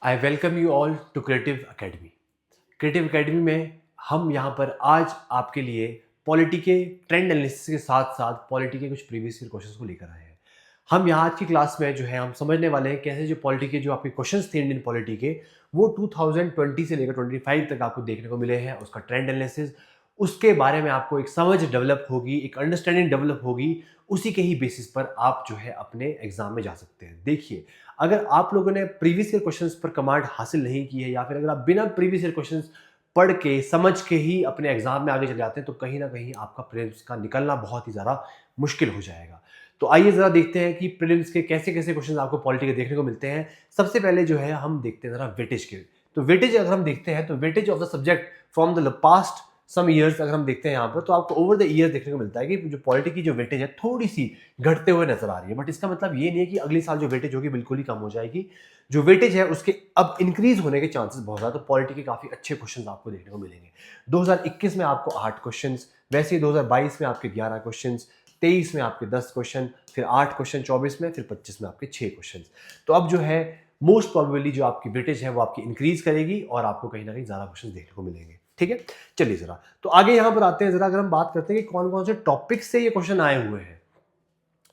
I welcome you all to creative academy. Creative academy में हम यहाँ पर आज आपके लिए पॉलिटी के ट्रेंड एनालिसिस के साथ साथ पॉलिटी के कुछ प्रीवियस ईयर क्वेश्चंस को लेकर आए हैं। हम यहाँ आज की क्लास में जो है हम समझने वाले हैं कैसे जो पॉलिटी के जो आपके क्वेश्चंस थे इंडियन पॉलिटी के वो 2020 से लेकर 25 तक आपको देखने को मिले हैं। उसका ट्रेंड एनालिसिस, उसके बारे में आपको एक समझ डेवलप होगी, एक अंडरस्टैंडिंग डेवलप होगी। उसी के ही बेसिस पर आप जो है अपने एग्जाम में जा सकते हैं। देखिए, अगर आप लोगों ने प्रीवियस ईयर क्वेश्चंस पर कमांड हासिल नहीं की है या फिर अगर आप बिना प्रीवियस ईयर क्वेश्चंस पढ़ के समझ के ही अपने एग्जाम में आगे चले जाते हैं तो कहीं ना कहीं आपका प्रीलिम्स का निकलना बहुत ही ज़्यादा मुश्किल हो जाएगा। तो आइए ज़रा देखते हैं कि प्रीलिम्स के कैसे कैसे क्वेश्चन आपको पॉलिटी के देखने को मिलते हैं। सबसे पहले जो है हम देखते हैं ज़रा वेटेज के। तो वेटेज अगर हम देखते हैं तो weightage of the subject from the past some years अगर हम देखते हैं यहाँ पर तो आपको ओवर द ईयर देखने को मिलता है कि जो पॉलिटी की जो वेटेज है थोड़ी सी घटते हुए नजर आ रही है। बट इसका मतलब ये नहीं है कि अगले साल जो वेटेज होगी बिल्कुल ही कम हो जाएगी। जो वेटेज है उसके अब इंक्रीज होने के चांसेस बहुत ज़्यादा। तो पॉलिटी के काफ़ी अच्छे क्वेश्चन आपको देखने को मिलेंगे। 2021 में आपको 8 क्वेश्चन, वैसे ही 2022 में आपके 11 क्वेश्चन, 23 में आपके 10 क्वेश्चन, फिर 8 क्वेश्चन 24 में, फिर 25 में आपके 6 क्वेश्चन। तो अब जो है मोस्ट प्रोबेबली जो आपकी वेटेज है वो आपकी इंक्रीज करेगी और आपको कहीं ना कहीं ज़्यादा क्वेश्चन देखने को मिलेंगे। ठीक है, चलिए जरा तो आगे यहां पर आते हैं। जरा अगर हम बात करते हैं कि कौन कौन से टॉपिक से ये क्वेश्चन आए हुए हैं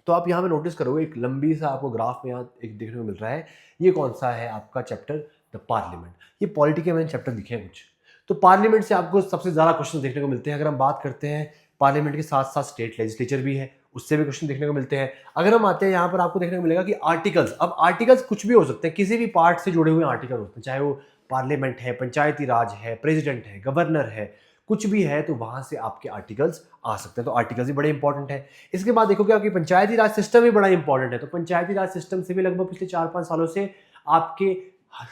तो आप यहाँ पे नोटिस करोगे एक लंबी सा आपको ग्राफ में यहाँ एक देखने को मिल रहा है। ये कौन सा है आपका चैप्टर, द पार्लियामेंट। ये पॉलिटी के मैंने चैप्टर दिखे हैं कुछ। तो पार्लियामेंट से आपको सबसे ज़्यादा क्वेश्चन देखने को मिलते हैं। अगर हम बात करते हैं पार्लियामेंट के साथ साथ स्टेट लेजिस्लेचर भी है, उससे भी क्वेश्चन देखने को मिलते हैं। अगर हम आते हैं यहाँ पर आपको देखने को मिलेगा कि आर्टिकल्स, अब आर्टिकल्स कुछ भी हो सकते हैं, किसी भी पार्ट से जुड़े हुए आर्टिकल होते हैं, चाहे वो पार्लियामेंट है, पंचायती राज है, प्रेसिडेंट है, गवर्नर है, कुछ भी है तो वहां से आपके आर्टिकल्स आ सकते हैं। तो आर्टिकल्स भी बड़े इंपॉर्टेंट है। इसके बाद देखो कि आपकी पंचायती राज सिस्टम भी बड़ा इंपॉर्टेंट है। तो पंचायती राज सिस्टम से भी लगभग पिछले 4-5 सालों से आपके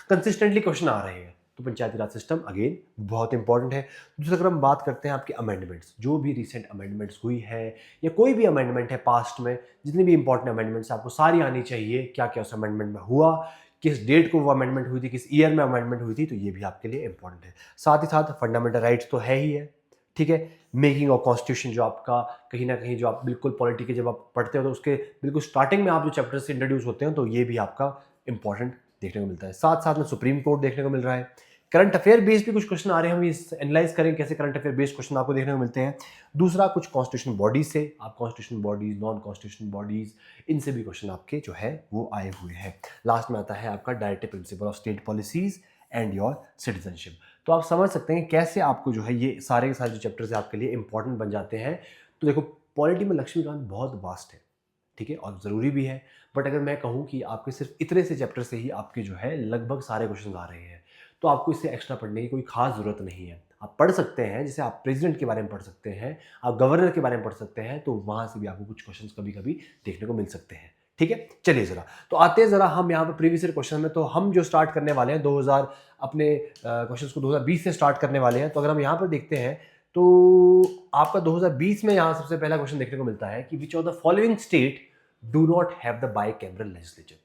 कंसिस्टेंटली क्वेश्चन आ रहे हैं। तो पंचायती राज सिस्टम अगेन बहुत इंपॉर्टेंट है। दूसरा अगर हम बात करते हैं आपके अमेंडमेंट्स, जो भी रिसेंट अमेंडमेंट्स हुई है या कोई भी अमेंडमेंट है पास्ट में, जितनी भी इंपॉर्टेंट अमेंडमेंट्स आपको सारी आनी चाहिए। क्या क्या उस अमेंडमेंट में हुआ, किस डेट को वो अमेंडमेंट हुई थी, किस ईयर में अमेंडमेंट हुई थी, तो ये भी आपके लिए इंपॉर्टेंट है। साथ ही साथ फंडामेंटल राइट्स तो है ही है। ठीक है, मेकिंग ऑफ कॉन्स्टिट्यूशन जो आपका कहीं ना कहीं जो आप बिल्कुल पॉलिटी के जब आप पढ़ते हो तो उसके बिल्कुल स्टार्टिंग में आप जो चैप्टर से इंट्रोड्यूस होते हैं तो ये भी आपका इंपॉर्टेंट देखने को मिलता है। साथ साथ में सुप्रीम कोर्ट देखने को मिल रहा है। करंट अफेयर बेस्ड भी कुछ क्वेश्चन आ रहे हैं, हम इस एनालाइज करें कैसे करंट अफेयर बेस्ड क्वेश्चन आपको देखने को मिलते हैं। दूसरा कुछ कॉन्स्टिट्यूशन बॉडीज से, आप constitution bodies, non constitution bodies, इनसे भी क्वेश्चन आपके जो है वो आए हुए हैं। लास्ट में आता है आपका directive principle of state policies and your citizenship. तो आप समझ सकते हैं कैसे आपको जो है ये सारे के सारे जो चैप्टर्स है आपके लिए इंपॉर्टेंट बन जाते हैं। तो देखो, पॉलिटी में लक्ष्मीकांत बहुत वास्ट है, ठीक है, और ज़रूरी भी है। बट अगर मैं कहूँ कि आपके सिर्फ इतने से चैप्टर से ही आपके जो है लगभग सारे क्वेश्चन आ रहे हैं तो आपको इससे एक्स्ट्रा पढ़ने की कोई खास ज़रूरत नहीं है। आप पढ़ सकते हैं, जैसे आप प्रेसिडेंट के बारे में पढ़ सकते हैं, आप गवर्नर के बारे में पढ़ सकते हैं, तो वहाँ से भी आपको कुछ क्वेश्चन कभी कभी देखने को मिल सकते हैं। ठीक है, चलिए ज़रा तो आते हैं ज़रा हम यहाँ पर प्रीवियस ईयर क्वेश्चन में। तो हम जो स्टार्ट करने वाले हैं 2000 अपने क्वेश्चन को 2020 से स्टार्ट करने वाले हैं। तो अगर हम यहाँ पर देखते हैं तो आपका 2020 में यहाँ सबसे पहला क्वेश्चन देखने को मिलता है कि विच of the following state do not have the by cameral legislature.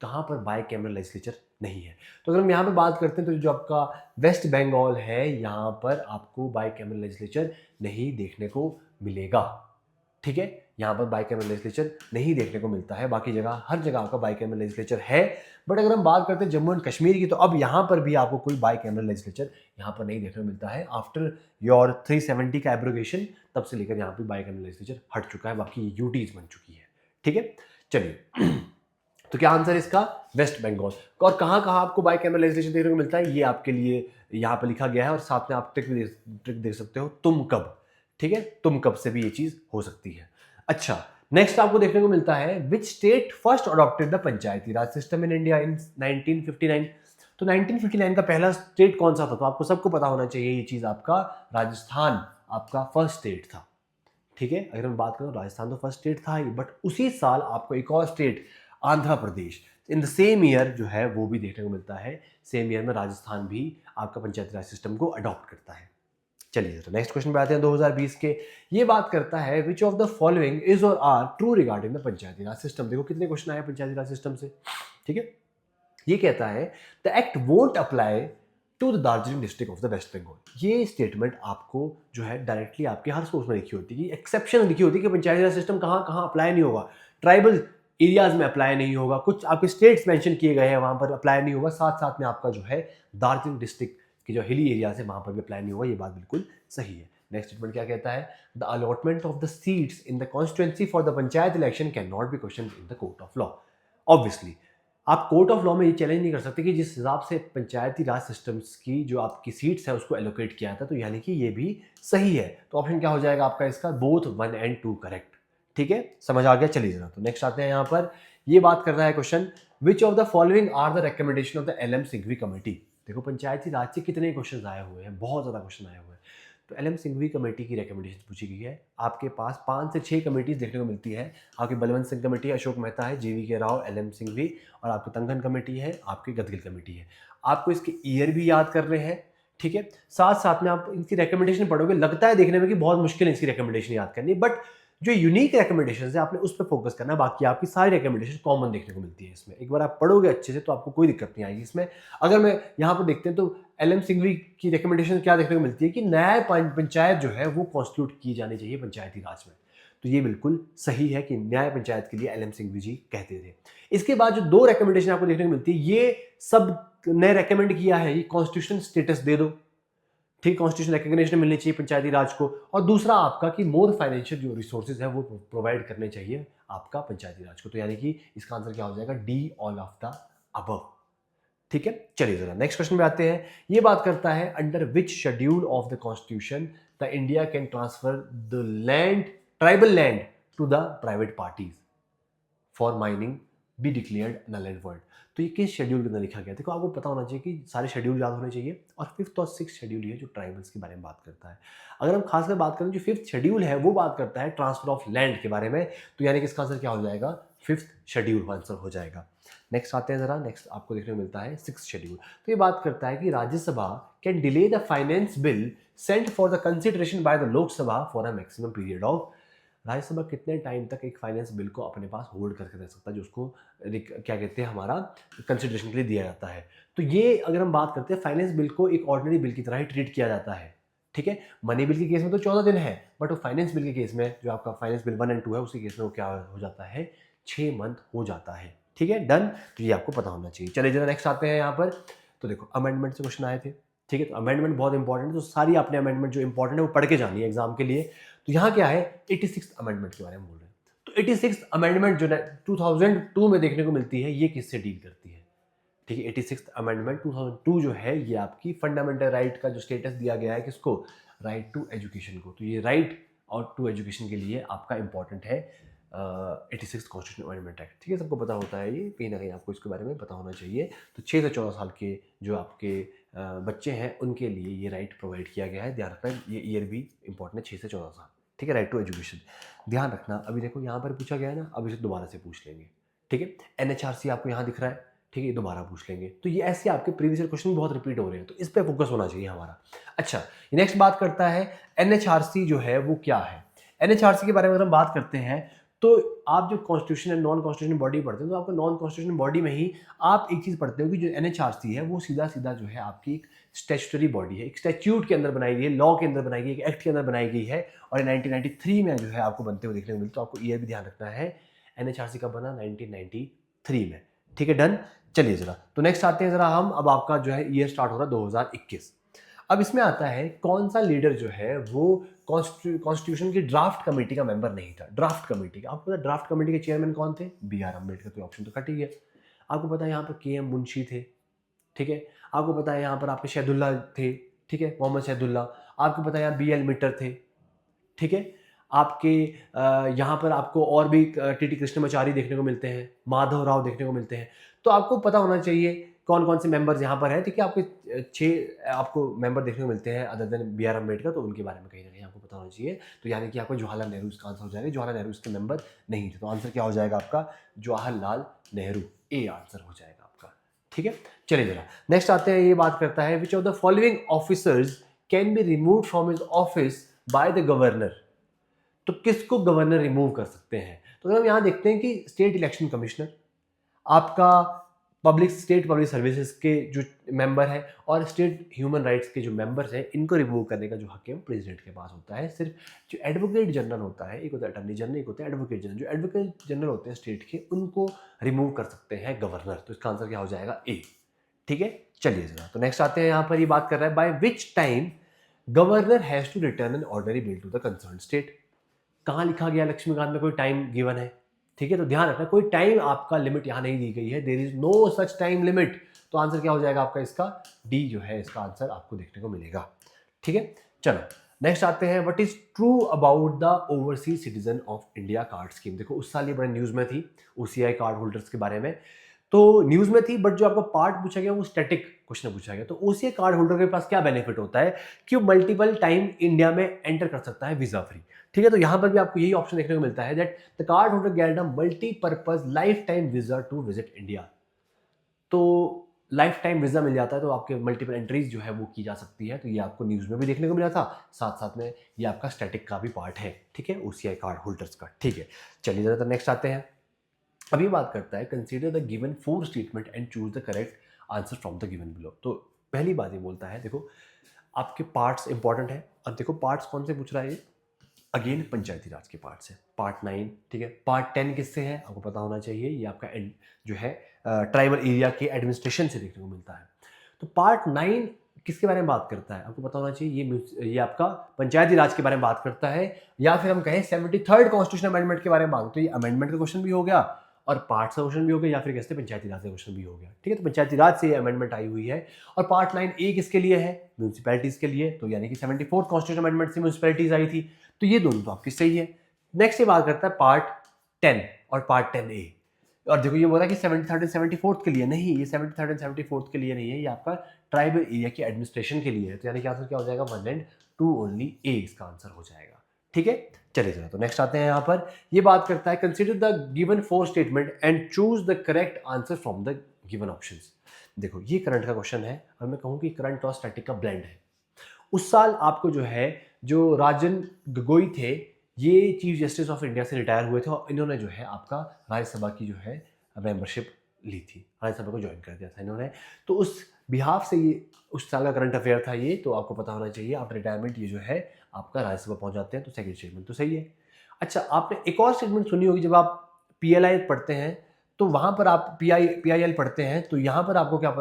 कहाँ पर बाई कैमरल लेजिस्लेचर नहीं है। तो अगर हम यहाँ पे बात करते हैं तो जो आपका वेस्ट बंगाल है यहाँ पर आपको बाई कैमरल लेजिस्लेचर नहीं देखने को मिलेगा। ठीक है, यहाँ पर बाई कैमरल लेजिस्लेचर नहीं देखने को मिलता है। बाकी जगह हर जगह आपका बाई कैमरल लेजिस्लेचर है। बट अगर हम बात करते हैं जम्मू एंड कश्मीर की तो अब यहाँ पर भी आपको कोई बाई कैमरल लेजिस्लेचर यहाँ पर नहीं देखने को मिलता है। आफ्टर योर 370 का एब्रोगेशन तब से लेकर यहाँ पर बाई कैमरल लेजिस्लेचर हट चुका है। बाकी यूटीज बन चुकी है। ठीक है, चलिए तो क्या आंसर है इसका, वेस्ट बंगाल। और कहाँ कहाँ आपको बाई कैमरल लेजिस्लेशन देखने को मिलता है ये आपके लिए यहाँ पर लिखा गया है। और साथ में आप ट्रिक देख सकते हो, तुम कब। ठीक है, तुम कब से भी ये चीज हो सकती है। अच्छा, नेक्स्ट आपको देखने को मिलता है which state first adopted the Panchayati Raj system in India in 1959। तो 1959 का पहला स्टेट कौन सा था, तो आपको सबको पता होना चाहिए ये चीज, आपका राजस्थान आपका फर्स्ट स्टेट था। ठीक है, अगर हम बात करें राजस्थान तो फर्स्ट स्टेट था ही, बट उसी साल आपको एक और state Andhra Pradesh in the same year जो है वो भी देखने को मिलता है। सेम ईयर में राजस्थान भी आपका पंचायती राज सिस्टम को अडॉप्ट करता है। चलिए तो नेक्स्ट क्वेश्चन पे आते हैं 2020 के। ये बात करता है which of the following is or are true regarding the Panchayati Raj system. देखो कितने क्वेश्चन आए पंचायती राज सिस्टम से। ठीक है, ये कहता है the act won't apply to the Darjeeling district of the West Bengal. ये स्टेटमेंट आपको जो है डायरेक्टली आपके हर सोर्स में लिखी होती है, एक्सेप्शन लिखी होती है कि पंचायती राज सिस्टम कहाँ कहाँ अप्लाई नहीं होगा। ट्राइबल एरियाज में अप्लाई नहीं होगा, कुछ आपके स्टेट्स मेंशन किए गए हैं वहाँ पर अप्लाई नहीं होगा, साथ साथ में आपका जो है दार्जिलिंग डिस्ट्रिक्ट की जो हिली एरियाज है वहाँ पर भी अप्लाई नहीं होगा। ये बात बिल्कुल सही है। नेक्स्ट स्टेटमेंट क्या कहता है, the allotment of the seats in the constituency for the panchayat election can not be question in the court of law. Obviously आप कोर्ट ऑफ लॉ में ये चैलेंज नहीं कर सकते कि जिस हिसाब से पंचायती राज सिस्टम्स की जो आपकी सीट्स है उसको एलोकेट किया था, तो यानी कि ये भी सही है। तो ऑप्शन क्या हो जाएगा आपका इसका, बोथ 1 and 2 करेक्ट। ठीक है, समझ आ गया। चलिए जरा तो नेक्स्ट आते हैं यहाँ पर, ये बात कर रहा है question, which of the following are the recommendation of the LM Singhvi committee. देखो पंचायती राज से कितने क्वेश्चन आए हुए हैं, बहुत ज़्यादा क्वेश्चन आए हुए हैं। तो LM सिंघवी कमेटी की रिकमेंडेशन पूछी गई है। आपके पास 5 से 6 कमेटीज देखने को मिलती है। आपकी बलवंत सिंह कमेटी है, अशोक मेहता है, JVK राव, LM सिंघवी, और आपकी तंगन कमेटी है, आपकी गदगिल कमेटी है। आपको इसके ईयर भी याद करने हैं। ठीक है, साथ साथ में आप इनकी रिकमेंडेशन पढ़ोगे, लगता है देखने में कि बहुत मुश्किल है इसकी रिकमेंडेशन याद करनी, बट जो यूनिक रिकमेंडेशन है आपने उस पर फोकस करना है। बाकी आपकी सारी रिकमेंडेशन कॉमन देखने को मिलती है इसमें। एक बार आप पढ़ोगे अच्छे से तो आपको कोई दिक्कत नहीं आएगी इसमें। अगर मैं यहाँ पर देखते हैं तो LM सिंघवी की रिकमेंडेशन क्या देखने को मिलती है कि न्याय पंचायत जो है वो कॉन्स्टिट्यूट की जानी चाहिए पंचायती राज में। तो ये बिल्कुल सही है कि न्याय पंचायत के लिए LM सिंघवी जी कहते थे। इसके बाद जो 2 रिकमेंडेशन आपको देखने को मिलती है, ये सब ने रिकमेंड किया है, ये कॉन्स्टिट्यूशन स्टेटस दे दो। ठीक, कॉन्स्टिट्यूशन रिकग्निशन मिलनी चाहिए पंचायती राज को, और दूसरा आपका कि मोर फाइनेंशियल जो रिसोर्सेज है वो प्रोवाइड करने चाहिए आपका पंचायती राज को। तो यानी कि इसका आंसर क्या हो जाएगा, D all of the above. ठीक है, चलिए जरा नेक्स्ट क्वेश्चन में आते हैं। ये बात करता है, under which schedule of the constitution the India can transfer the land, tribal land to the private parties for mining be declared null and void. तो ये किस शेड्यूल के अंदर लिखा गया है? देखो आपको पता होना चाहिए कि सारे शेड्यूल याद होने चाहिए, और 5th और 6th शेड्यूल है जो ट्राइबल्स के बारे में बात करता है। अगर हम खासकर बात करें जो 5th शेड्यूल है वो बात करता है ट्रांसफर ऑफ लैंड के बारे में, तो यानी कि इसका आंसर क्या हो जाएगा, 5th शेड्यूल आंसर हो जाएगा। नेक्स्ट आते हैं जरा, नेक्स्ट आपको देखने को मिलता है 6th शेड्यूल। तो ये बात करता है कि Rajya Sabha can delay the finance bill sent for the consideration by the Lok Sabha for a maximum period of. Rajya Sabha कितने टाइम तक एक फाइनेंस बिल को अपने पास होल्ड करके रख सकता है, जो उसको क्या कहते हैं हमारा कंसिडरेशन के लिए दिया जाता है। तो ये अगर हम बात करते हैं, फाइनेंस बिल को एक ऑर्डिनरी बिल की तरह ही ट्रीट किया जाता है। ठीक है, मनी बिल के केस में तो 14 दिन है, बट वो फाइनेंस बिल के केस में जो आपका फाइनेंस बिल 1 and 2 है उसी केस में वो क्या हो जाता है, 6 मंथ हो जाता है। ठीक है, डन। तो ये आपको पता होना चाहिए। चलिए जरा नेक्स्ट आते हैं यहाँ पर। तो देखो अमेंडमेंट से क्वेश्चन आए थे। ठीक है, तो अमेंडमेंट बहुत इंपॉर्टेंट है, तो सारी आपने अमेंडमेंट जो इंपॉर्टेंट है वो पढ़ के जानी है एग्जाम के लिए। तो यहाँ क्या है, 86th अमेंडमेंट के बारे में बोल रहे हैं। तो 86th अमेंडमेंट जो 2002 में देखने को मिलती है, ये किससे डील करती है? ठीक है, 86th अमेंडमेंट 2002 जो है ये आपकी फंडामेंटल राइट का जो स्टेटस दिया गया है किसको, राइट टू एजुकेशन को। तो ये राइट और टू एजुकेशन के लिए आपका इंपॉर्टेंट है 86th कॉन्स्टिट्यूशन अमेंडमेंट एक्ट। ठीक है, सबको पता होता है ये, कहीं ना कहीं आपको इसके बारे में पता होना चाहिए। तो 6 से 14 साल के जो आपके बच्चे हैं उनके लिए ये राइट प्रोवाइड किया गया है। ध्यान रखना, ये ईयर भी इंपॉर्टेंट है, 6 से 14 साल। ठीक है, राइट टू एजुकेशन ध्यान रखना। अभी देखो यहाँ पर पूछा गया है ना, अब इसे दोबारा से पूछ लेंगे। ठीक है, NHRC आपको यहाँ दिख रहा है। ठीक है, ये दोबारा पूछ लेंगे। तो ये ऐसे आपके प्रीवियस ईयर क्वेश्चन बहुत रिपीट हो रहे हैं, तो इस पर फोकस होना चाहिए हमारा। अच्छा, नेक्स्ट बात करता है NHRC जो है वो क्या है। NHRC के बारे में अगर हम बात करते हैं तो आप जो constitution and non constitution body पढ़ते हैं, तो आपको नॉन कॉन्स्टिट्यूशन बॉडी में ही आप एक चीज़ पढ़ते हो कि जो NHRC है वो सीधा सीधा जो है आपकी एक स्टैट्यूटरी बॉडी है, एक स्टैट्यूट के अंदर बनाई गई है, लॉ के अंदर बनाई गई है, एक एक्ट के अंदर बनाई गई है, और 1993 में जो है आपको बनते हुए देखने को मिलता है। तो आपको ईयर भी ध्यान रखना है, NHRC का बना 1993 में। ठीक है, डन। चलिए जरा तो नेक्स्ट आते हैं जरा हम, अब आपका जो है ईयर स्टार्ट हो रहा है 2021। अब इसमें आता है कौन सा लीडर जो है वो कॉन्स्टिट्यूशन की ड्राफ्ट कमेटी का मेंबर नहीं था। ड्राफ्ट कमेटी का आपको पता, ड्राफ्ट कमेटी के चेयरमैन कौन थे, BR अम्बेडकर। तो ऑप्शन तो कट ही गया। आपको पता है यहाँ पर KM मुंशी थे। ठीक है, आपको पता है यहाँ पर आपके शहदुल्ला थे। ठीक है, मोहम्मद शहदुल्ला। आपको पता है यहाँ BL मिट्टर थे। ठीक है, आपके यहाँ पर आपको और भी TT कृष्णमाचारी देखने को मिलते हैं, माधव राव देखने को मिलते हैं। तो आपको पता होना चाहिए कौन कौन से मेंबर्स यहाँ पर हैं। ठीक है, आपके 6 आपको मेंबर देखने को मिलते हैं अदर देन BR अम्बेडकर, तो उनके बारे में कहीं ना कहीं आपको पता होना चाहिए। तो यानी कि आपको जवाहरलाल नेहरू इसका आंसर हो जाएगा। जवाहरलाल नेहरू इसके मेंबर नहीं थे, तो आंसर क्या हो जाएगा आपका, जवाहरलाल नेहरू, ए आंसर हो जाएगा आपका। ठीक है, चलिए जरा नेक्स्ट आते हैं। ये बात करता है which of the following officers can be remove from his office by the governor. तो किसको गवर्नर रिमूव कर सकते हैं? तो अगर हम यहाँ देखते हैं कि स्टेट इलेक्शन कमिश्नर, आपका पब्लिक स्टेट पब्लिक सर्विसेज के जो मेंबर हैं और स्टेट ह्यूमन राइट्स के जो मेंबर्स हैं, इनको रिमूव करने का जो हक है वो प्रेसिडेंट के पास होता है। सिर्फ जो एडवोकेट जनरल होता है, एक होता है अटॉर्नी जनरल, एक होता है एडवोकेट जनरल, जो एडवोकेट जनरल होते हैं स्टेट के, उनको रिमूव कर सकते हैं गवर्नर। तो इसका आंसर क्या हो जाएगा? ए। ठीक है, चलिए जरा तो नेक्स्ट आते हैं। यहाँ पर ये बात कर रहा है by which time governor has to return an ordinary bill to the concern state. कहाँ लिखा गया लक्ष्मीकांत में कोई टाइम गिवन है? ठीक है, तो ध्यान रखना कोई टाइम आपका लिमिट यहाँ नहीं दी गई है, there is no such time limit. तो आंसर क्या हो जाएगा आपका? इसका डी जो है इसका आंसर आपको देखने को मिलेगा। ठीक है, चलो नेक्स्ट आते हैं। What is true about the overseas citizen of India card scheme. देखो उस साल ये बड़े न्यूज में थी ओसीआई कार्ड होल्डर्स के बारे में, तो न्यूज में थी, बट जो आपको पार्ट पूछा गया वो स्टैटिक क्वेश्चन पूछा गया। तो ओसीआई कार्ड होल्डर के पास क्या बेनिफिट होता है कि वो मल्टीपल टाइम इंडिया में एंटर कर सकता है वीजा फ्री। ठीक है, तो यहां पर भी आपको यही ऑप्शन देखने को मिलता है that the card holder get a multipurpose lifetime visa to visit India. तो लाइफ टाइम वीजा मिल जाता है, तो आपके मल्टीपल एंट्रीज जो है वो की जा सकती है। तो ये आपको न्यूज में भी देखने को मिला था, साथ साथ में ये आपका स्टैटिक का भी पार्ट है। ठीक है, ओसीआई कार्ड होल्डर्स का। ठीक है, चलिए जरा तो नेक्स्ट आते हैं। अभी बात करता है consider the given 4 statement and choose the correct answer from the given below. तो पहली बात ये बोलता है, देखो आपके पार्ट्स इंपॉर्टेंट है। अब देखो पार्ट्स कौन से पूछ रहा है? अगेन पंचायती राज के पार्ट्स है, पार्ट 9। ठीक है, पार्ट 10 किससे है आपको पता होना चाहिए, ये आपका जो है ट्राइबल एरिया के एडमिनिस्ट्रेशन से देखने को मिलता है। तो पार्ट 9 किसके बारे में बात करता है आपको पता होना चाहिए, ये आपका पंचायती राज के बारे में बात करता है, या फिर हम कहें 73rd कॉन्स्टिट्यूशन अमेंडमेंट के बारे में बात। तो ये अमेंडमेंट का क्वेश्चन भी हो गया और पार्ट का क्वेश्चन भी हो गया, या फिर कहते हैं पंचायती राज का क्वेश्चन भी हो गया। ठीक है, तो पंचायती राज से ये अमेंडमेंट आई हुई है। और पार्ट 9A किसके लिए है? म्यूनसिपैलिटीज के लिए। तो यानी कि 74th कॉन्स्टिट्यूशन अमेंडमेंट से म्यूनसिपैलिटीज आई थी, तो ये दोनों तो आपकी सही है। नेक्स्ट ये बात करता है पार्ट 10 और पार्ट 10A। और देखो ये बोला कि 73rd एंड 74th के लिए नहीं, ये 73rd एंड 74th के लिए नहीं है, ये आपका ट्राइबल एरिया के एडमिनिस्ट्रेशन के लिए है। तो यानी कि आंसर क्या हो जाएगा? 1 and 2 ओनली ए इसका आंसर हो जाएगा। ठीक है, चलिए जरा तो नेक्स्ट आते हैं। यहाँ पर ये बात करता है consider the given 4 statement and choose the correct answer from the given options. देखो ये करंट का क्वेश्चन है और मैं कहूँ कि करंट और स्टैटिक का ब्लेंड है। उस साल आपको जो है जो राजन गोगोई थे, ये चीफ जस्टिस ऑफ इंडिया से रिटायर हुए थे और इन्होंने जो है आपका राज्यसभा की जो है मेंबरशिप ली थी, राज्यसभा को ज्वाइन कर दिया था इन्होंने। तो उस बिहाफ से ये उस साल का करंट अफेयर था ये, तो आपको पता होना चाहिए। आफ्टर रिटायरमेंट ये जो है आपका राज्यसभा पहुंच जाते हैं, तो सेकंड स्टेटमेंट तो सही है। अच्छा, आपने एक और स्टेटमेंट सुनी होगी, जब आप पीएलआई पढ़ते हैं तो वहां पर आप पीआईएल पढ़ते हैं, तो यहाँ पर आपको क्या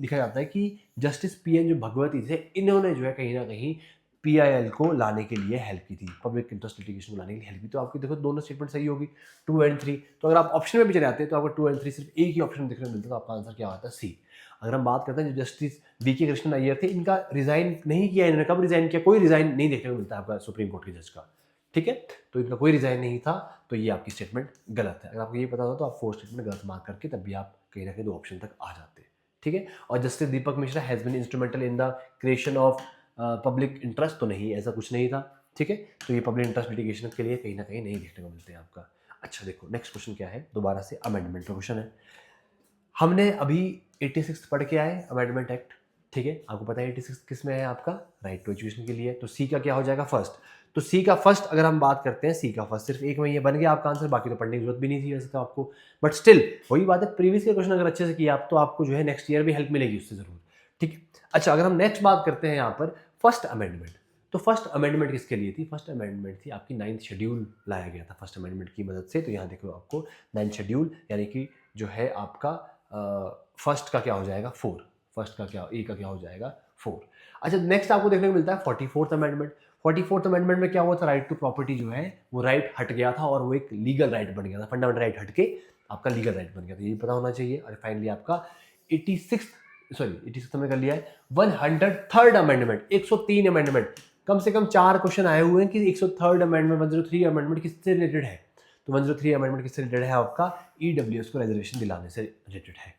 लिखा जाता है कि जस्टिस पीएन जो भगवती थे, इन्होंने जो है कहीं ना कहीं पीआईएल को लाने के लिए हेल्प की थी, पब्लिक इंटरेस्ट लिटिगेशन को लाने के लिए हेल्प की। तो आपकी देखो दोनों स्टेटमेंट सही होगी, 2 and 3। तो अगर आप ऑप्शन में भी चले आते हैं तो आपको 2 and 3 सिर्फ एक ही ऑप्शन में देखने को मिलता है, तो आपका आंसर क्या होता है? सी। अगर हम बात करते हैं जो जस्टिस बीके कृष्णन अय्यर थे, इनका रिजाइन नहीं किया इन्होंने। कब रिजाइन किया? कोई रिजाइन नहीं देखने को मिलता है आपका सुप्रीम कोर्ट के जज का। ठीक है, तो इनका कोई रिजाइन नहीं था, तो ये आपकी स्टेटमेंट गलत है। अगर आपको ये पता हो तो आप 4 स्टेटमेंट गलत मार्क करके तब भी आप कहीं ना कहीं 2 ऑप्शन तक आ जाते हैं। ठीक है, और justice Deepak Mishra has been instrumental in the creation of public interest, तो नहीं, ऐसा कुछ नहीं था। ठीक है, तो ये पब्लिक इंटरेस्ट लिटिगेशन के लिए कहीं ना कहीं नहीं देखने को मिलते हैं आपका। अच्छा देखो नेक्स्ट क्वेश्चन क्या है, दोबारा से अमेंडमेंट का क्वेश्चन है। हमने अभी 86 पढ़ के आए अमेंडमेंट एक्ट। ठीक है, आपको पता है 86 किस में है आपका? राइट टू एजुकेशन के लिए। तो सी का क्या हो जाएगा? फर्स्ट। तो सी का फर्स्ट अगर हम बात करते हैं, सी का फर्स्ट सिर्फ एक में ये बन गया आपका आंसर, बाकी तो पढ़ने की जरूरत भी नहीं थी वैसे तो आपको, बट स्टिल वही बात है, प्रीवियस ईयर क्वेश्चन अगर अच्छे से किया आप तो आपको जो है नेक्स्ट ईयर भी हेल्प मिलेगी उससे जरूर। ठीक है, अच्छा अगर हम नेक्स्ट बात करते हैं यहाँ पर फर्स्ट अमेंडमेंट, तो फर्स्ट अमेंडमेंट किसके लिए थी? फर्स्ट अमेंडमेंट थी आपकी 9th शेड्यूल लाया गया था फर्स्ट अमेंडमेंट की मदद से। तो यहाँ देखो आपको 9th शेड्यूल यानी कि जो है आपका फर्स्ट का क्या हो जाएगा? 4। फर्स्ट का क्या, ए का क्या हो जाएगा? 4। अच्छा नेक्स्ट आपको देखने को मिलता है 44th अमेंडमेंट। 44th अमेंडमेंट में क्या हुआ था? राइट टू प्रॉपर्टी जो है वो राइट हट गया था और वो एक लीगल राइट बन गया था, फंडामेंटल राइट हट के आपका लीगल राइट बन गया था, ये पता होना चाहिए। और फाइनली आपका 86 में कर लिया है 103rd अमेंडमेंट, 103 अमेंडमेंट। कम से कम 4 क्वेश्चन आए हुए हैं कि 103rd अमेंडमेंट 103 अमेंडमेंट किससे रिलेटेड है? तो 103 अमेंडमेंट किससे रिलेटेड है? आपका ईडब्ल्यूएस को रिजर्वेशन दिलाने से रिलेटेड है।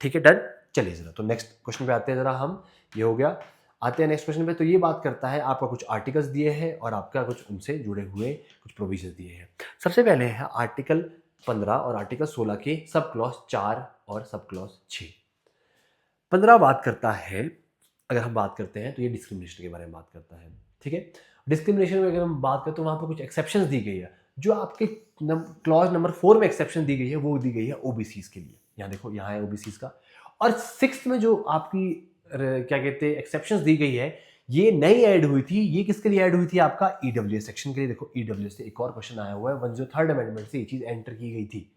ठीक है, डन। चलिए जरा तो नेक्स्ट क्वेश्चन पे आते हैं जरा हम, ये हो गया। आते हैं नेक्स्ट क्वेश्चन पे। तो ये बात करता है आपका कुछ आर्टिकल्स दिए हैं और आपका कुछ उनसे जुड़े हुए कुछ प्रोविजन दिए हैं। सबसे पहले है आर्टिकल 15 और आर्टिकल 16 के सब क्लॉज 4 और सब क्लॉज 6। 15 बात करता है, अगर हम बात करते हैं तो ये डिस्क्रिमिनेशन के बारे में बात करता है। ठीक है, डिस्क्रिमिनेशन में अगर हम बात करें तो वहाँ पर कुछ एक्सेप्शंस दी गई है। जो आपके क्लॉज नंबर 4 में एक्सेप्शन दी गई है वो दी गई है ओबीसीज के लिए। यहाँ देखो, यहाँ है ओबीसीज का। और 6th में जो आपकी क्या कहते हैं एक्सेप्शंस दी गई है, ये नई ऐड हुई थी। ये किसके लिए ऐड हुई थी? आपका ईडब्ल्यूएस सेक्शन के लिए। देखो ईडब्ल्यूएस से एक और क्वेश्चन आया हुआ है, 103rd अमेंडमेंट से ये चीज एंटर की गई थी।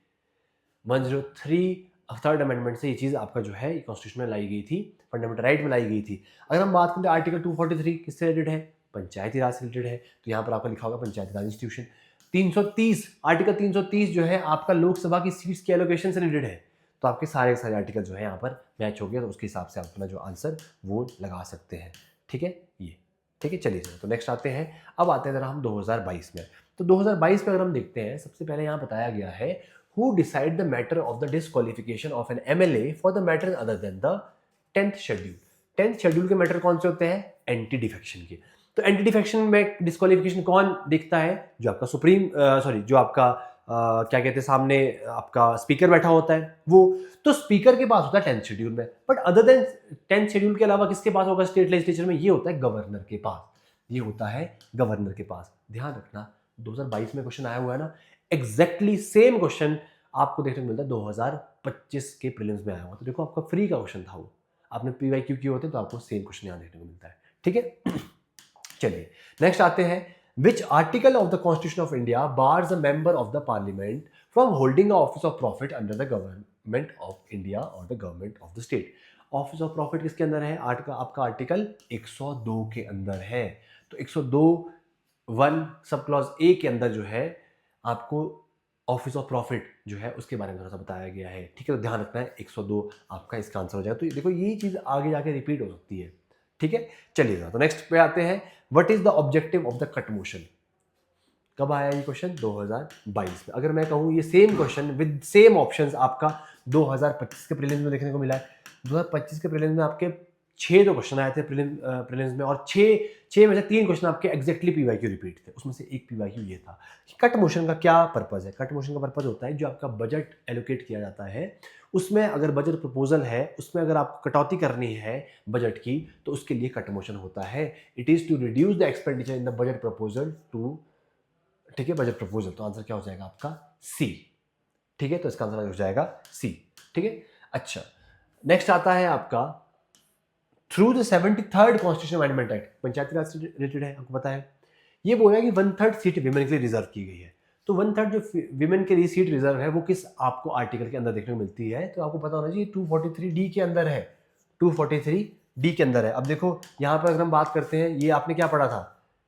103rd अमेंडमेंट से ये चीज आपका जो है कॉन्स्टिट्यूशन में लाई गई थी, फंडामेंटल राइट में लाई गई थी। अगर हम बात करें आर्टिकल 243 किससे रिलेटेड है? पंचायती राज से रिलेटेड है। तो यहाँ पर आपका लिखा होगा पंचायती राज इंस्टीट्यूशन। 330 आर्टिकल 330 जो है आपका लोकसभा की सीट्स के एलोकेशन से रिलेटेड है। तो आपके सारे सारे आर्टिकल जो है यहाँ पर मैच हो गया, तो उसके हिसाब से आप अपना जो आंसर वो लगा सकते हैं। ठीक है, ये ठीक है। चलिए तो नेक्स्ट आते हैं। अब आते हैं जरा हम 2022 में। तो 2022 में अगर हम देखते हैं, सबसे पहले यहाँ बताया गया है who decide the matter of the disqualification of an MLA for the matter other than the 10th schedule। 10th schedule के मैटर कौन से होते हैं? एंटी डिफेक्शन के। तो एंटी डिफेक्शन में डिस्क्वालिफिकेशन कौन देखता है? जो आपका जो आपका क्या कहते हैं सामने आपका स्पीकर बैठा होता है वो। तो स्पीकर के पास होता है 10th शेड्यूल में, but other than 10th schedule के अलावा किसके पास होगा स्टेट लेजिस्लेचर में? ये होता है गवर्नर के पास। ये होता है गवर्नर के पास। ध्यान रखना 2022 में क्वेश्चन आया हुआ है ना, एग्जैक्टली सेम क्वेश्चन आपको देखने को मिलता है 2025 के प्रीलिम्स में आया हुआ। तो देखो आपका फ्री का क्वेश्चन था वो, आपने पीवाईक्यू किए होते तो आपको सेम क्वेश्चन यहाँ देखने को मिलता है। ठीक है चलिए नेक्स्ट आते हैं। Which article of the constitution of India bars a member of the parliament from holding office of profit under the government of India or the government of the state. Office of profit किसके अंदर है? आपका article 102 के अंदर है। तो 102(1) sub clause A के अंदर जो है आपको ऑफिस ऑफ प्रॉफिट जो है उसके बारे में थोड़ा सा बताया गया है। ठीक है, तो ध्यान रखना है 102 आपका इसका आंसर हो जाएगा। तो देखो ये चीज आगे जाके रिपीट हो सकती है। ठीक है, चलिएगा तो नेक्स्ट पे आते हैं। What is the objective of the cut motion? कब आया ये क्वेश्चन? 2022 में। अगर मैं कहूँ ये same question with same options आपका 2025 के प्रीलिम्स में देखने को मिला है। 2025 के प्रीलिम्स में आपके 6 तो क्वेश्चन आए थे प्रीलिम्स में, और 6 में से 3 क्वेश्चन आपके एग्जैक्टली पीवाईक्यू रिपीट थे। उसमें से एक पीवाईक्यू ये था कि कट मोशन का क्या पर्पज है। कट मोशन का पर्पज होता है जो आपका बजट एलोकेट किया जाता है उसमें अगर बजट प्रपोजल है उसमें अगर आपको कटौती करनी है बजट की तो उसके लिए कट मोशन होता है। It is to reduce the expenditure in the budget proposal to. ठीक है, बजट प्रपोजल। तो आंसर क्या हो जाएगा आपका? सी। ठीक है, तो इसका आंसर हो जाएगा सी। ठीक है, अच्छा नेक्स्ट आता है आपका through the 73rd constitution amendment act. Panchayati Raj से रिलेटेड है, आपको पता है। ये बोला कि 1/3 सीट विमेन के लिए रिजर्व की गई है। तो 1/3 जो विमेन के लिए सीट रिजर्व है वो किस आपको आर्टिकल के अंदर देखने को मिलती है? तो आपको पता होना चाहिए 243D के अंदर है। 243D के अंदर है। अब देखो यहाँ पर अगर हम बात करते हैं, ये आपने क्या पढ़ा था?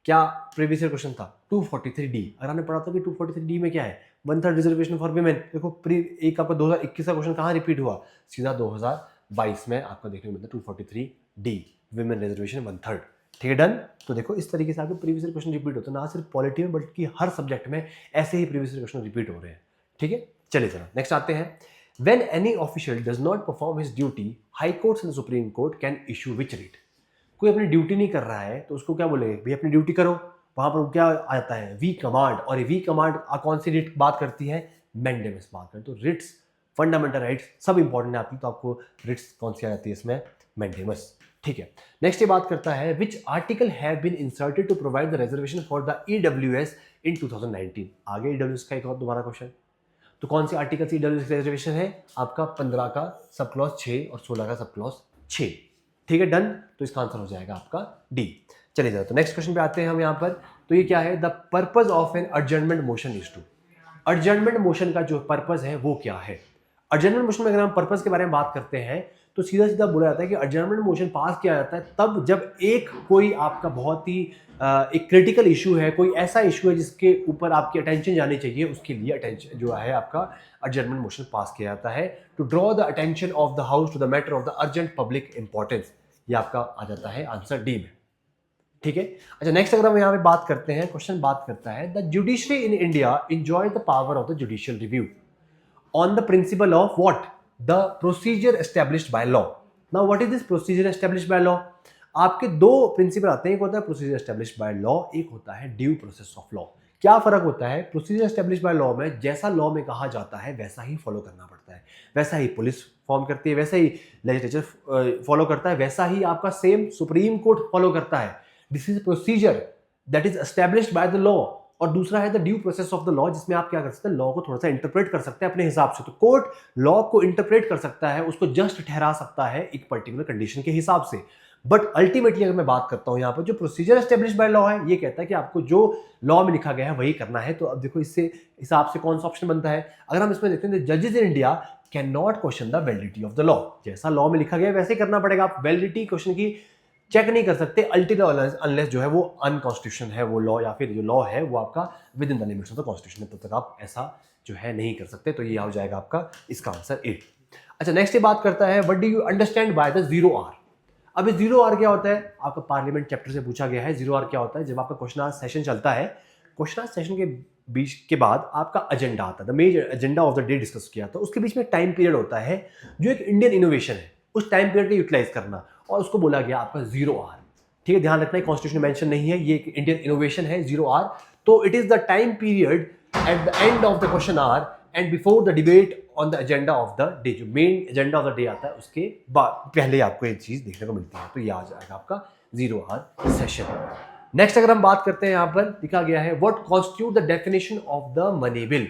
क्या प्रीवियस ईयर क्वेश्चन था? 243D। अगर आपने पढ़ा था कि 243D में क्या है? 1/3 रिजर्वेशन फॉर विमेन। देखो एक आपका 2021 का क्वेश्चन कहाँ रिपीट हुआ? सीधा 2022 में आपका देखने को मिलता है 243D विमेन रिजर्वेशन 1/3। ठीक है, डन। तो देखो इस तरीके से आपके प्रीवियस ईयर क्वेश्चन रिपीट होते हैं, ना सिर्फ पॉलिटी में बल्कि हर सब्जेक्ट में ऐसे ही प्रीवियस ईयर क्वेश्चन रिपीट हो रहे हैं। ठीक है, चलिए जरा नेक्स्ट आते हैं। When any official does not perform his duty, high courts and supreme court can issue which writ. कोई अपनी ड्यूटी नहीं कर रहा है तो उसको क्या बोलेंगे? भाई अपनी ड्यूटी करो। वहां पर क्या आता है? We command. और वी कमांड कौन सी रिट बात करती है? मैंडेमस बात करती है। तो रिट्स, फंडामेंटल राइट्स सब इंपॉर्टेंट है आपकी, तो आपको रिट्स कौन सी आ जाती है इसमें? मैंडेमस। ठीक है, नेक्स्ट ये बात करता है which article have been inserted to provide the reservation for the EWS in 2019। आगे ईडब्ल्यूएस का एक और दोबारा क्वेश्चन। तो कौन सी आर्टिकल से ईडब्ल्यूएस रिजर्वेशन है? आपका 15 का सब क्लॉज 6 और 16 का सब क्लॉज 6। ठीक है, डन। तो इसका आंसर हो जाएगा आपका डी। चलिए जाओ तो नेक्स्ट क्वेश्चन पे आते हैं हम यहाँ पर। तो ये क्या है? The purpose of an adjournment motion is to. Adjournment motion का जो पर्पज है वो क्या है? अर्जेंटमेंट मोशन में अगर हम पर्पज के बारे में बात करते हैं तो सीधा सीधा बोला जाता है कि अर्जेंटमेंट मोशन पास किया जाता है तब जब एक कोई आपका बहुत ही एक क्रिटिकल इशू है, कोई ऐसा इशू है जिसके ऊपर आपकी अटेंशन जानी चाहिए, उसके लिए अटेंशन जो है आपका अर्जेंटमेंट मोशन पास किया जाता है to draw the attention of the house to the matter of the urgent public importance. ये आपका आ जाता है आंसर डी में। ठीक है, अच्छा नेक्स्ट अगर हम यहाँ पे बात करते हैं, क्वेश्चन बात करता है the judiciary in India enjoy the power of the judicial review on the principle of what? The procedure established by law. Now what is this procedure established by law? आपके दो प्रिंसिपल आते हैं, एक होता है प्रोसीजर एस्टेब्लिश्ड बाय लॉ, एक होता है ड्यू प्रोसेस ऑफ लॉ। क्या फर्क होता है? प्रोसीजर एस्टेब्लिश्ड बाय लॉ में जैसा लॉ में कहा जाता है वैसा ही फॉलो करना पड़ता है, वैसा ही पुलिस फॉर्म करती है, वैसा ही लेजिस्लेचर फॉलो करता है, वैसा ही आपका सेम सुप्रीम कोर्ट फॉलो करता है। This is procedure that is established by the law. और दूसरा है the due process of the law, जिसमें आप क्या कर सकते हैं, लॉ को थोड़ा सा इंटरप्रेट कर सकते हैं अपने हिसाब से। तो कोर्ट लॉ को इंटरप्रेट कर सकता है, उसको जस्ट ठहरा सकता है एक पर्टिकुलर कंडीशन के हिसाब से। बट अल्टीमेटली अगर मैं बात करता हूं यहाँ पर, जो प्रोसीजर एस्टेब्लिश बाय लॉ है, ये कहता है कि आपको जो लॉ में लिखा गया है वही करना है। तो अब देखो इससे हिसाब से कौन सा ऑप्शन बनता है। अगर हम इसमें देखते हैं, जजेस in India can not question the validity of the law. जैसा लॉ में लिखा गया है वैसे ही करना पड़ेगा। आप वैलिडिटी क्वेश्चन की चेक नहीं कर सकते अल्टिल अनलेस जो है वो अनकॉन्स्टिट्यूशन है वो लॉ, या फिर जो लॉ है वो आपका with in the limits of the constitution है, तब तक आप ऐसा जो है नहीं कर सकते। तो ये हो जाएगा आपका इसका आंसर 8। अच्छा, नेक्स्ट ये बात करता है what do you understand by the 0R। अब 0R क्या होता है, आपका पार्लियामेंट चैप्टर से पूछा गया है। 0R क्या होता है, जब आपका क्वेश्चन आंसर सेशन चलता है, क्वेश्चन आंसर सेशन के बीच के बाद आपका एजेंडा आता है, the major agenda of the day discuss किया, तो उसके बीच में टाइम पीरियड होता है जो एक इंडियन इनोवेशन है, उस टाइम पीरियड को यूटिलाइज करना, और उसको बोला गया आपका 0R। ठीक है, ध्यान रखना है कॉन्स्टिट्यूशन मेंशन नहीं है, ये एक इंडियन इनोवेशन है 0R। तो it is the time period at the end of the question hour and before the debate on the agenda of the day. जो main agenda of the day आता है उसके बाद पहले आपको ये चीज देखने को मिलती है। तो ये आ जाएगा आपका 0R सेशन। नेक्स्ट अगर हम बात करते हैं, यहाँ पर लिखा गया है what constitute the definition of the money bill.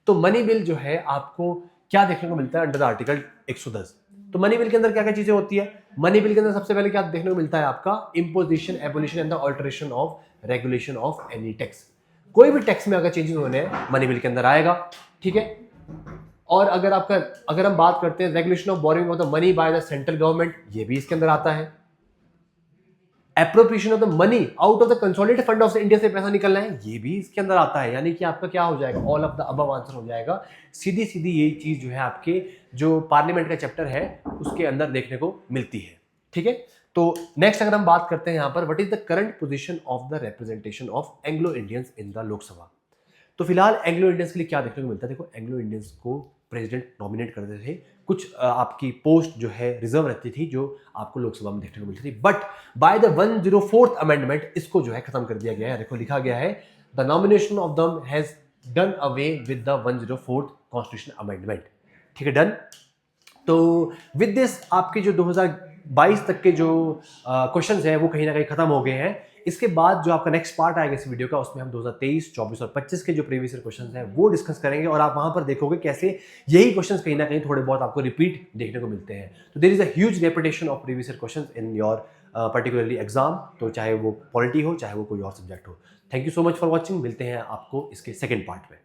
तो मनी बिल जो है आपको क्या देखने को मिलता है अंडर द आर्टिकल 110। तो मनी बिल के अंदर क्या क्या चीजें होती है, मनी बिल के अंदर सबसे पहले क्या देखने को मिलता है आपका imposition, abolition and the alteration of regulation of any tax. कोई भी टैक्स में अगर चेंजेस होने हैं मनी बिल के अंदर आएगा। ठीक है, और अगर हम बात करते हैं regulation of borrowing of the money by the central government, ये भी इसके अंदर आता है। Appropriation of the money out of the consolidated fund of India से पैसा निकलना है, ये भी इसके अंदर आता है। यानी कि आपका क्या हो जाएगा, all of the above answer हो जाएगा। सीधी सीधी ये चीज जो है आपके जो पार्लियामेंट का चैप्टर है उसके अंदर देखने को मिलती है। ठीक है, तो नेक्स्ट अगर हम बात करते हैं यहाँ पर what is the current position of the representation of Anglo Indians in the Lok Sabha. तो फिलहाल एंग्लो इंडियंस के लिए क्या देखने को मिलता है, देखो एंग्लो इंडियंस को प्रेसिडेंट नॉमिनेट करते थे, कुछ आपकी पोस्ट जो है रिजर्व रहती थी जो आपको लोकसभा में देखने को मिलती थी। But by the 104th amendment इसको जो है खत्म कर दिया गया है। देखो लिखा गया है the nomination of them has done away with the 104th constitution amendment. ठीक है, डन। तो विद दिस आपके जो 2022 तक के जो क्वेश्चंस हैं वो कहीं ना कहीं खत्म हो गए हैं। इसके बाद जो आपका नेक्स्ट पार्ट आएगा इस वीडियो का, उसमें हम 2023, 24 और 25 के जो प्रीवियस ईयर क्वेश्चंस हैं वो डिस्कस करेंगे, और आप वहां पर देखोगे कैसे यही क्वेश्चंस कहीं ना कहीं थोड़े बहुत आपको रिपीट देखने को मिलते हैं। तो there is a huge repetition of previous year questions in your particularly exam, तो चाहे वो पॉलिटी हो चाहे वो कोई और सब्जेक्ट हो। Thank you so much for watching, मिलते हैं आपको इसके सेकेंड पार्ट में।